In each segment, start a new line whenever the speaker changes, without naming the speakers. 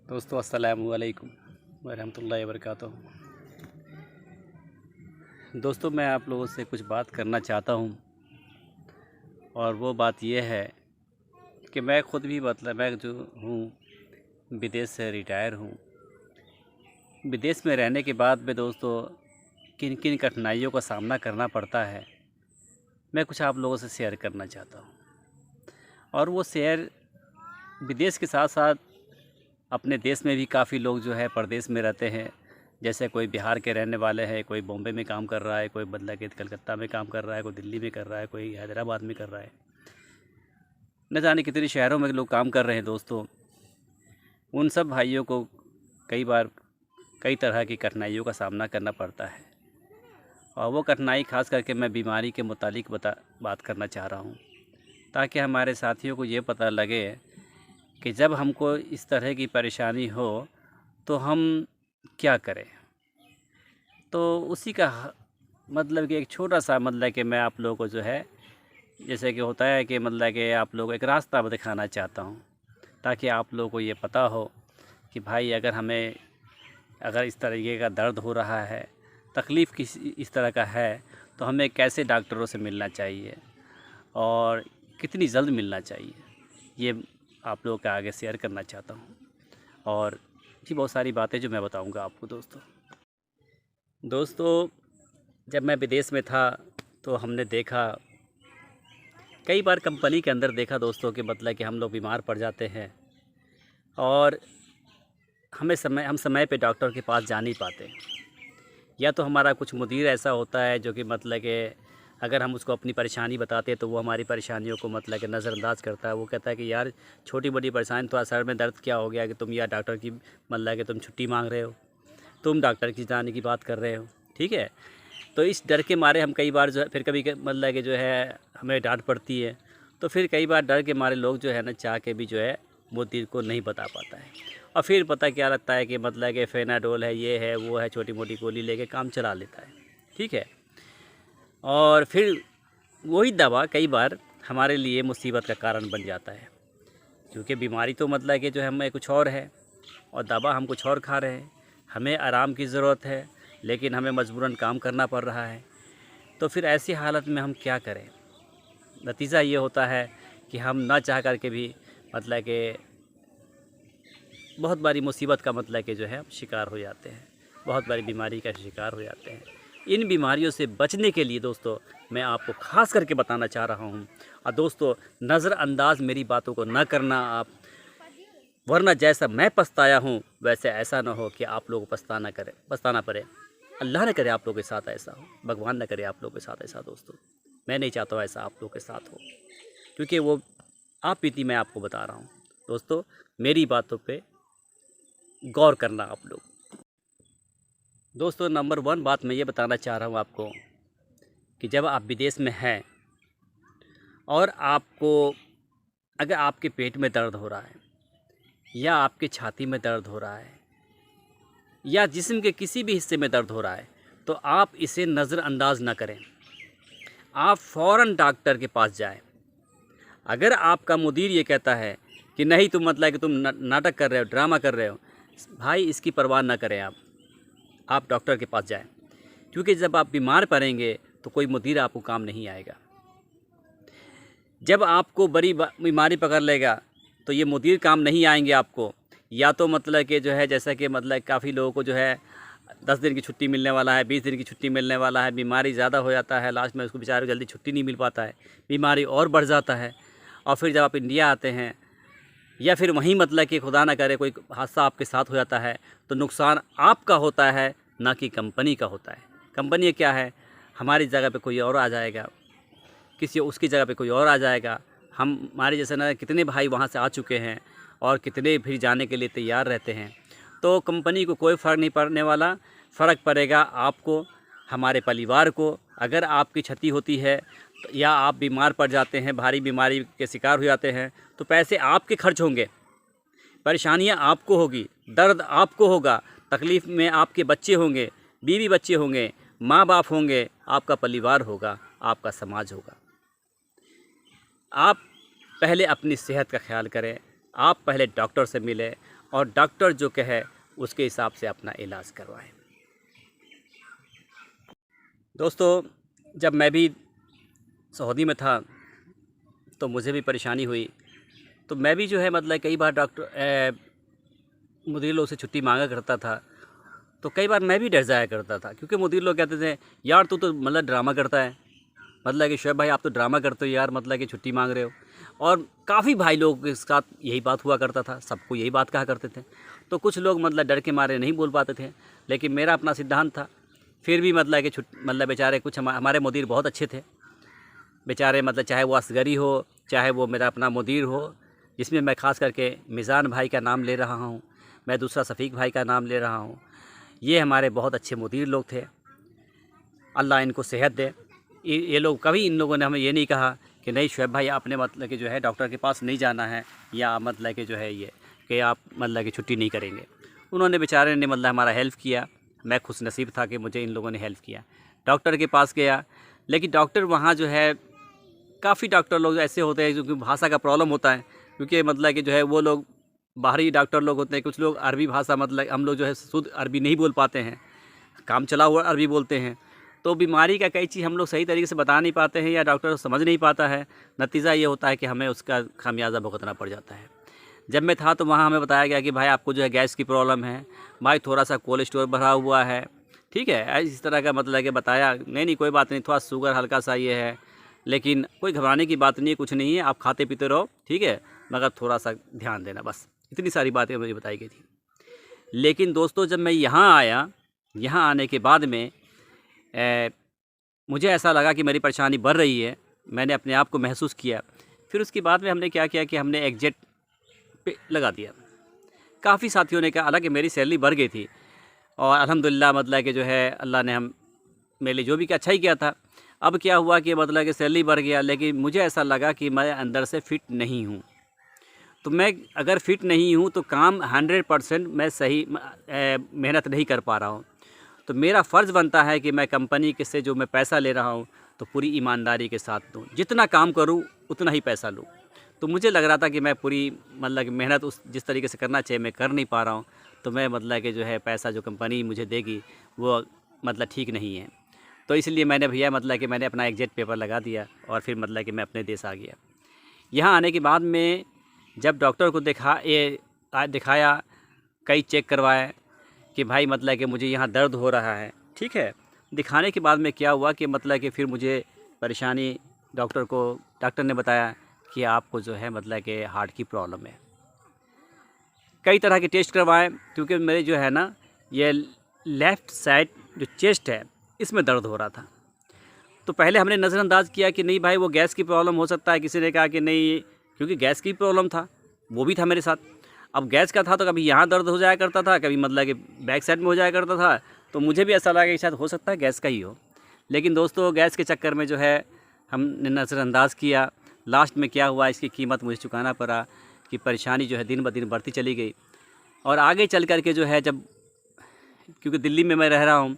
दोस्तों अस्सलामु अलैकुम वरहमतुल्लाहि वबरकातुहू। दोस्तों मैं आप लोगों से कुछ बात करना चाहता हूँ और वो बात ये है कि मैं ख़ुद भी मैं जो हूँ विदेश से रिटायर हूँ। विदेश में रहने के बाद में दोस्तों किन किन कठिनाइयों का सामना करना पड़ता है, मैं कुछ आप लोगों से शेयर करना चाहता हूँ। और वो शेयर विदेश के साथ साथ अपने देश में भी काफ़ी लोग जो है परदेश में रहते हैं। जैसे कोई बिहार के रहने वाले हैं, कोई बॉम्बे में काम कर रहा है, कोई मतलब कि कलकत्ता में काम कर रहा है, कोई दिल्ली में कर रहा है, कोई हैदराबाद में कर रहा है, न जाने कितने शहरों में लोग काम कर रहे हैं। दोस्तों उन सब भाइयों को कई बार कई तरह की कठिनाइयों का सामना करना पड़ता है। और वो कठिनाई ख़ास करके मैं बीमारी के मुतालिक बात करना चाह रहा हूँ, ताकि हमारे साथियों को ये पता लगे कि जब हमको इस तरह की परेशानी हो तो हम क्या करें। तो उसी का मतलब कि एक छोटा सा मतलब कि मैं आप लोगों को जो है जैसे कि होता है कि मतलब कि आप लोगों को एक रास्ता दिखाना चाहता हूँ, ताकि आप लोगों को ये पता हो कि भाई अगर इस तरीके का दर्द हो रहा है, तकलीफ़ इस तरह का है, तो हमें कैसे डॉक्टरों से मिलना चाहिए और कितनी जल्द मिलना चाहिए, ये आप लोगों के आगे शेयर करना चाहता हूँ। और भी बहुत सारी बातें जो मैं बताऊँगा आपको। दोस्तों जब मैं विदेश में था तो हमने देखा कई बार कंपनी के अंदर देखा दोस्तों कि मतलब कि हम लोग बीमार पड़ जाते हैं और हम समय पे डॉक्टर के पास जा नहीं पाते। या तो हमारा कुछ मुदीर ऐसा होता है जो कि मतलब कि अगर हम उसको अपनी परेशानी बताते हैं तो वो हमारी परेशानियों को मतलब कि नज़रअंदाज करता है। वो कहता है कि यार छोटी मोटी परेशानी, थोड़ा सर में दर्द क्या हो गया कि तुम यार डॉक्टर की मतलब कि तुम छुट्टी मांग रहे हो, तुम डॉक्टर की जाने की बात कर रहे हो, ठीक है। तो इस डर के मारे हम कई बार जो है फिर कभी मतलब कि जो है हमें डांट पड़ती है, तो फिर कई बार डर के मारे लोग जो है ना चाह के भी जो है मुदीर को नहीं बता पाता है। और फिर पता क्या लगता है कि मतलब कि फेनाडोल है, ये है, वो है, छोटी मोटी गोली लेके काम चला लेता है, ठीक है। और फिर वही दवा कई बार हमारे लिए मुसीबत का कारण बन जाता है, क्योंकि बीमारी तो मतलब कि जो है हमें कुछ और है और दवा हम कुछ और खा रहे हैं। हमें आराम की ज़रूरत है लेकिन हमें मजबूरन काम करना पड़ रहा है। तो फिर ऐसी हालत में हम क्या करें। नतीजा ये होता है कि हम ना चाह करके भी मतलब कि बहुत बारी मुसीबत का मतलब कि जो है शिकार हो जाते हैं, बहुत बारी बीमारी का शिकार हो जाते हैं। इन बीमारियों से बचने के लिए दोस्तों मैं आपको ख़ास करके बताना चाह रहा हूँ। और दोस्तों नज़रअंदाज मेरी बातों को न करना आप, वरना जैसा मैं पछताया हूँ वैसे ऐसा ना हो कि आप लोगों को पछताना पड़े। अल्लाह न करे आप लोगों के साथ ऐसा हो, भगवान न करे आप लोगों के साथ ऐसा। दोस्तों मैं नहीं चाहता हूँ ऐसा आप लोगों के साथ हो, क्योंकि वो आप बीती मैं आपको बता रहा हूँ। दोस्तों मेरी बातों पे गौर करना आप लोग। दोस्तों नंबर 1 बात मैं ये बताना चाह रहा हूँ आपको कि जब आप विदेश में हैं और अगर आपके पेट में दर्द हो रहा है या आपके छाती में दर्द हो रहा है या जिस्म के किसी भी हिस्से में दर्द हो रहा है, तो आप इसे नज़रअंदाज ना करें। आप फ़ौरन डॉक्टर के पास जाएं। अगर आपका मुदीर ये कहता है कि नहीं तुम मतलब कि तुम नाटक कर रहे हो, ड्रामा कर रहे हो, भाई इसकी परवाह ना करें। आप डॉक्टर के पास जाएं, क्योंकि जब आप बीमार पड़ेंगे तो कोई मुदीर आपको काम नहीं आएगा। जब आपको बड़ी बीमारी पकड़ लेगा तो ये मुदीर काम नहीं आएंगे आपको। या तो मतलब कि जो है जैसा कि मतलब काफ़ी लोगों को जो है 10 दिन की छुट्टी मिलने वाला है, 20 दिन की छुट्टी मिलने वाला है, बीमारी ज़्यादा हो जाता है, लास्ट में उसको बेचारे को जल्दी छुट्टी नहीं मिल पाता है, बीमारी और बढ़ जाता है। और फिर जब आप इंडिया आते हैं या फिर वहीं मतलब कि खुदा ना करे कोई हादसा आपके साथ हो जाता है, तो नुकसान आपका होता है ना कि कंपनी का होता है। कंपनी क्या है, हमारी जगह पे कोई और आ जाएगा, उसकी जगह पे कोई और आ जाएगा। हमारे जैसे ना कितने भाई वहाँ से आ चुके हैं और कितने फिर जाने के लिए तैयार रहते हैं। तो कंपनी को कोई फ़र्क नहीं पड़ने वाला, फ़र्क पड़ेगा आपको, हमारे परिवार को। अगर आपकी क्षति होती है या आप बीमार पड़ जाते हैं, भारी बीमारी के शिकार हो जाते हैं, तो पैसे आपके खर्च होंगे, परेशानियां आपको होगी, दर्द आपको होगा, तकलीफ़ में आपके बच्चे होंगे, बीवी बच्चे होंगे, माँ बाप होंगे, आपका परिवार होगा, आपका समाज होगा। आप पहले अपनी सेहत का ख्याल करें, आप पहले डॉक्टर से मिलें और डॉक्टर जो कहे उसके हिसाब से अपना इलाज करवाएं। दोस्तों, जब मैं भी सऊदी में था तो मुझे भी परेशानी हुई, तो मैं भी जो है मतलब कई बार डॉक्टर मुदीर लोग से छुट्टी मांगा करता था। तो कई बार मैं भी डर जाया करता था, क्योंकि मुदीर लोग कहते थे यार तू तो मतलब ड्रामा करता है, मतलब कि शोएब भाई आप तो ड्रामा करते हो यार, मतलब कि छुट्टी मांग रहे हो। और काफ़ी भाई लोगों के साथ यही बात हुआ करता था, सबको यही बात कहा करते थे। तो कुछ लोग मतलब डर के मारे नहीं बोल पाते थे, लेकिन मेरा अपना सिद्धांत था। फिर भी मतलब कि मतलब बेचारे कुछ हमारे मुदीर बहुत अच्छे थे बेचारे, मतलब चाहे वो असगरी हो, चाहे वो मेरा अपना मुदीर हो, जिसमें मैं ख़ास करके मिज़ान भाई का नाम ले रहा हूँ, मैं दूसरा सफ़ीक भाई का नाम ले रहा हूँ। ये हमारे बहुत अच्छे मुदीर लोग थे, अल्लाह इनको सेहत दे। ये लोग कभी इन लोगों ने हमें ये नहीं कहा कि नहीं शोएब भाई आपने मतलब कि जो है डॉक्टर के पास नहीं जाना है, या मतलब कि जो है ये कि आप मतलब कि छुट्टी नहीं करेंगे। उन्होंने बेचारे ने मतलब हमारा हेल्प किया। मैं खुशनसीब था कि मुझे इन लोगों ने हेल्प किया। डॉक्टर के पास गया, लेकिन डॉक्टर वहाँ जो है काफ़ी डॉक्टर लोग ऐसे होते हैं क्योंकि भाषा का प्रॉब्लम होता है, क्योंकि मतलब कि जो है वो लोग बाहरी डॉक्टर लोग होते हैं, कुछ लोग अरबी भाषा मतलब हम लोग जो है शुद्ध अरबी नहीं बोल पाते हैं, काम चला हुआ अरबी बोलते हैं। तो बीमारी का कई चीज़ हम लोग सही तरीके से बता नहीं पाते हैं या डॉक्टर समझ नहीं पाता है। नतीजा ये होता है कि हमें उसका खामियाजा भुगतना पड़ जाता है। जब मैं था तो वहाँ हमें बताया गया कि भाई आपको जो है गैस की प्रॉब्लम है, भाई थोड़ा सा कोलेस्ट्रॉल बढ़ा हुआ है, ठीक है, इस तरह का मतलब कि बताया। नहीं कोई बात नहीं, थोड़ा शुगर हल्का सा ये है, लेकिन कोई घबराने की बात नहीं है, कुछ नहीं है, आप खाते पीते रहो, ठीक है, मगर थोड़ा सा ध्यान देना, बस इतनी सारी बातें मुझे बताई गई थी। लेकिन दोस्तों जब मैं यहाँ आया, यहाँ आने के बाद में मुझे ऐसा लगा कि मेरी परेशानी बढ़ रही है, मैंने अपने आप को महसूस किया। फिर उसके बाद में हमने क्या किया कि हमने एग्जेट पे लगा दिया। काफ़ी साथियों ने कहा, हालांकि मेरी सैलरी बढ़ गई थी और अल्हम्दुलिल्लाह मतलब कि जो है अल्लाह ने हम मेरे लिए जो भी किया अच्छा ही किया था। अब क्या हुआ कि मतलब कि सैलरी बढ़ गया, लेकिन मुझे ऐसा लगा कि मैं अंदर से फ़िट नहीं हूँ। तो मैं अगर फ़िट नहीं हूँ तो काम 100% मैं सही मेहनत नहीं कर पा रहा हूँ। तो मेरा फ़र्ज़ बनता है कि मैं कंपनी के से जो मैं पैसा ले रहा हूँ तो पूरी ईमानदारी के साथ दूँ, जितना काम करूँ उतना ही पैसा लूँ। तो मुझे लग रहा था कि मैं पूरी मतलब कि मेहनत उस जिस तरीके से करना चाहिए मैं कर नहीं पा रहा हूँ, तो मैं मतलब कि जो है पैसा जो कंपनी मुझे देगी वो मतलब ठीक नहीं है। तो इसलिए मैंने भैया मतलब कि मैंने अपना एग्ज़िट पेपर लगा दिया और फिर मतलब कि मैं अपने देश आ गया। यहाँ आने के बाद में जब डॉक्टर को दिखाया, कई चेक करवाए कि भाई मतलब कि मुझे यहाँ दर्द हो रहा है, ठीक है। दिखाने के बाद में क्या हुआ कि मतलब कि फिर मुझे परेशानी डॉक्टर ने बताया कि आपको जो है मतलब कि हार्ट की प्रॉब्लम है। कई तरह के टेस्ट करवाए, क्योंकि मेरे जो है ना ये लेफ़्ट साइड जो चेस्ट है इसमें दर्द हो रहा था। तो पहले हमने नज़रअंदाज किया कि नहीं भाई वो गैस की प्रॉब्लम हो सकता है, किसी ने कहा कि नहीं, क्योंकि गैस की प्रॉब्लम था, वो भी था मेरे साथ। अब गैस का था तो कभी यहाँ दर्द हो जाया करता था, कभी मतलब कि बैक साइड में हो जाया करता था, तो मुझे भी ऐसा लगा कि शायद हो सकता है गैस का ही हो। लेकिन दोस्तों गैस के चक्कर में जो है हमने नज़रअंदाज किया। लास्ट में क्या हुआ, इसकी कीमत मुझे चुकाना पड़ा कि परेशानी जो है दिन ब दिन बढ़ती चली गई। और आगे चल कर के जो है जब, क्योंकि दिल्ली में मैं रह रहा हूँ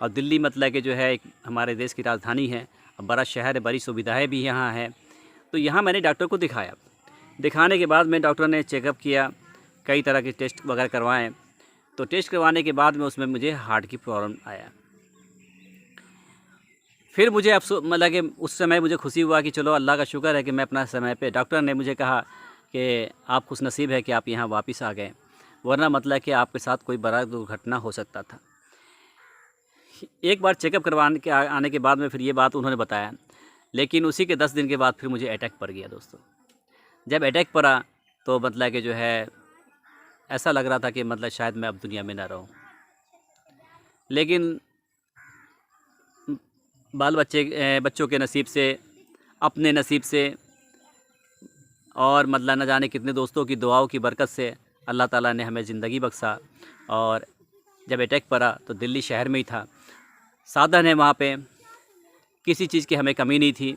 और दिल्ली मतलब कि जो है एक हमारे देश की राजधानी है, अब बड़ा शहर है, बड़ी सुविधाएं भी यहाँ हैं। तो यहाँ मैंने डॉक्टर को दिखाया। दिखाने के बाद में डॉक्टर ने चेकअप किया, कई तरह के टेस्ट वगैरह करवाएं। तो टेस्ट करवाने के बाद में उसमें मुझे हार्ट की प्रॉब्लम आया। फिर मुझे अफसोस मतलब कि उस समय मुझे खुशी हुआ कि चलो अल्लाह का शुक्र है कि मैं अपना समय पे, डॉक्टर ने मुझे कहा कि आप खुशनसीब है कि आप यहाँ वापस आ गए, वरना मतलब कि आपके साथ कोई बड़ा दुर्घटना हो सकता था। एक बार चेकअप करवाने के आने के बाद में फिर ये बात उन्होंने बताया, लेकिन उसी के 10 दिन के बाद फिर मुझे अटैक पड़ गया दोस्तों। जब अटैक पड़ा तो मतलब कि जो है ऐसा लग रहा था कि मतलब शायद मैं अब दुनिया में ना रहूं। लेकिन बच्चों के नसीब से, अपने नसीब से और मतलब न जाने कितने दोस्तों की दुआओं की बरकत से अल्लाह ताला ने हमें ज़िंदगी बख्शा। और जब अटैक पड़ा तो दिल्ली शहर में ही था, साधन है वहाँ पे, किसी चीज़ की हमें कमी नहीं थी,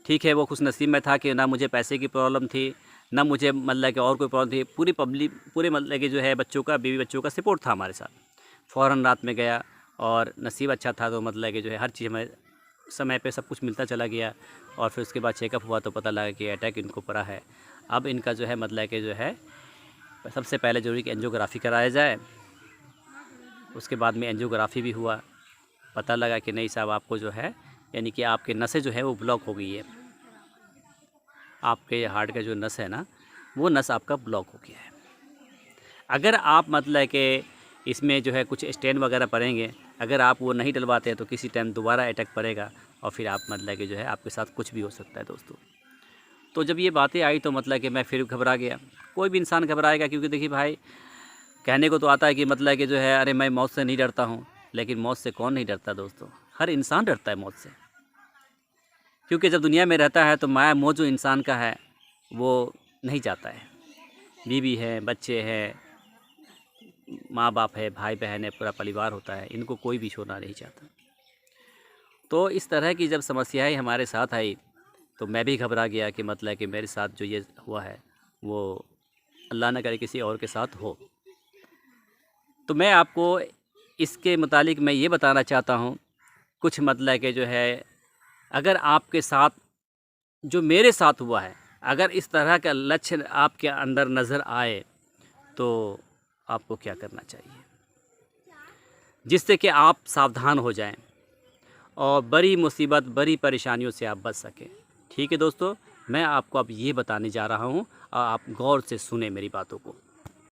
ठीक है। वो खुशनसीब में था कि ना मुझे पैसे की प्रॉब्लम थी, ना मुझे मतलब कि और कोई प्रॉब्लम थी। पूरी पब्लिक, पूरे मतलब कि जो है बच्चों का, बीवी बच्चों का सपोर्ट था हमारे साथ। फ़ौरन रात में गया और नसीब अच्छा था तो मतलब कि जो है हर चीज़ हमें समय पे सब कुछ मिलता चला गया। और फिर उसके बाद चेकअप हुआ तो पता लगा कि अटैक इनको पड़ा है। अब इनका जो है मतलब कि जो है सबसे पहले ज़रूरी कि एंजियोग्राफी कराया जाए। उसके बाद में एंजियोग्राफी भी हुआ, पता लगा कि नहीं साहब आपको जो है यानी कि आपके नसें जो है वो ब्लॉक हो गई है, आपके हार्ट का जो नस है ना वो नस आपका ब्लॉक हो गया है। अगर आप मतलब कि इसमें जो है कुछ स्टेन वगैरह पड़ेंगे, अगर आप वो नहीं डलवाते हैं तो किसी टाइम दोबारा अटैक पड़ेगा और फिर आप मतलब कि जो है आपके साथ कुछ भी हो सकता है दोस्तों। तो जब ये बातें आई तो मतलब कि मैं फिर घबरा गया। कोई भी इंसान घबराएगा, क्योंकि देखिए भाई कहने को तो आता है कि मतलब कि जो है अरे मैं मौत से नहीं डरता हूँ, लेकिन मौत से कौन नहीं डरता दोस्तों? हर इंसान डरता है मौत से, क्योंकि जब दुनिया में रहता है तो माया मोह जो इंसान का है वो नहीं जाता है। बीवी है, बच्चे हैं, माँ बाप है, भाई बहन है, पूरा परिवार होता है, इनको कोई भी छोड़ना नहीं चाहता। तो इस तरह की जब समस्याएं हमारे साथ आई तो मैं भी घबरा गया कि मतलब कि मेरे साथ जो ये हुआ है वो अल्लाह न करे किसी और के साथ हो। तो मैं आपको इसके मुतालिक मैं ये बताना चाहता हूँ कुछ मतलब कि जो है अगर आपके साथ जो मेरे साथ हुआ है, अगर इस तरह का लक्षण आपके अंदर नज़र आए तो आपको क्या करना चाहिए, जिससे कि आप सावधान हो जाएं और बड़ी मुसीबत, बड़ी परेशानियों से आप बच सकें। ठीक है दोस्तों, मैं आपको अब ये बताने जा रहा हूँ और आप गौर से सुने मेरी बातों को।